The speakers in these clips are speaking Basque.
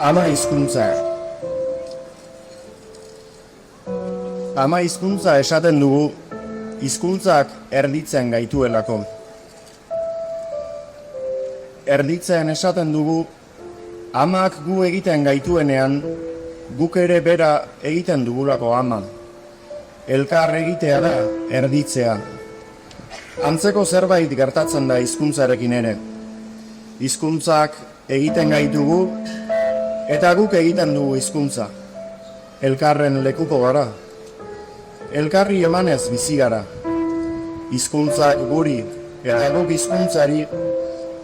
Ama hizkuntza. Ama hizkuntza esaten dugu, hizkuntzak erditzen gaituelako. Erditzen esaten dugu, amak gu egiten gaituenean, guk ere bera egiten dugulako ama. Elkar egitea da, erditzea. Antzeko zerbait gertatzen da hizkuntzarekin ere. Hizkuntzak egiten gaitugu, eta guk egiten dugu hizkuntza. Elkarren lekuko gara. Elkarri emanez bizi gara. Hizkuntzak guri, eta guk hizkuntzari,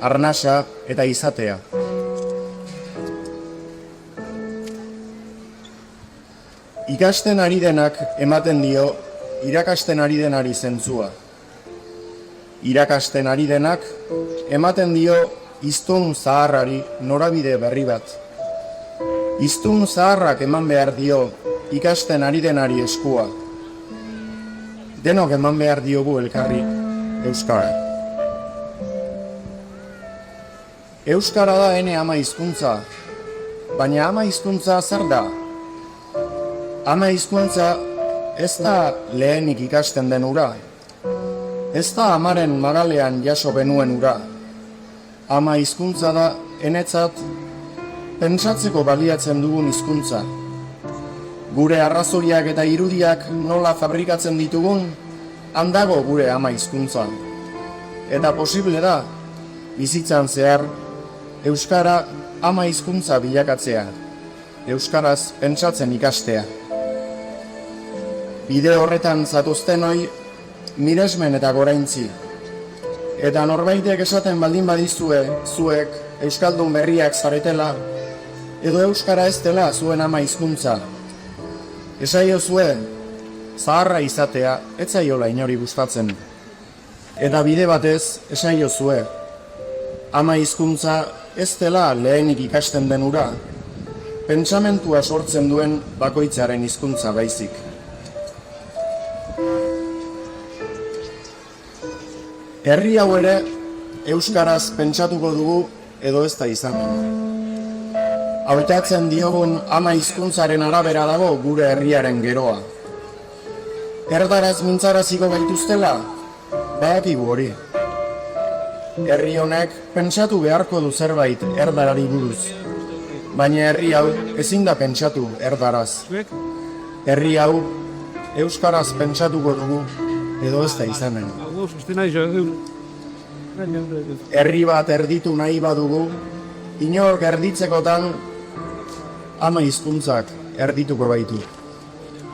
arnasa eta izatea. Ikasten ari denak ematen dio, irakasten ari denari zentzua. Irakasten ari denak ematen dio hiztun zaharrari norabide berri bat. Hiztun zaharrak eman behar dio ikasten ari denari eskua. Denok eman behar diogu elkarri euskara. Euskara da ene ama hizkuntza, baina ama hizkuntza zer da? Ama hizkuntza ez da lehenik ikasten den ura. Ez da amaren magalean jaso benuen ura. Ama hizkuntza da enetzat pentsatzeko baliatzen dugun hizkuntza. Gure arrazoiak eta irudiak nola fabrikatzen ditugun, handago gure ama hizkuntza. Eta posible da, bizitzan zehar, euskara ama hizkuntza bilakatzea. Euskaraz pentsatzen ikastea. Bide horretan zatoztenoi, miresmen eta goraintzi. Eta norbaitek esaten baldin badizue, zuek euskaldun berriak zaretela, edo euskara ez dela zuen ama hizkuntza. Esaio zuen, zaharra izatea ez zaiola inori gustatzen. Eta bide batez esaio zue, ama hizkuntza ez dela lehenik ikasten den ura, pentsamentua sortzen duen bakoitzaren hizkuntza baizik. Herri hau ere euskaraz pentsatuko dugu edo ez da izan. Hautatzen diogun ama hizkuntzaren arabera dago gure herriaren geroa. Erdaraz mintzaraziko gaituztela, badakigu hori. Herri honek pentsatu beharko du zerbait erdarari buruz. Baina herri hau ezin da pentsatu erdaraz. Herri hau euskaraz pentsatuko dugu edo ez da izanen. Herri bat erditu nahi badugu, inork erditzekotan ama hizkuntzak erdituko baitu.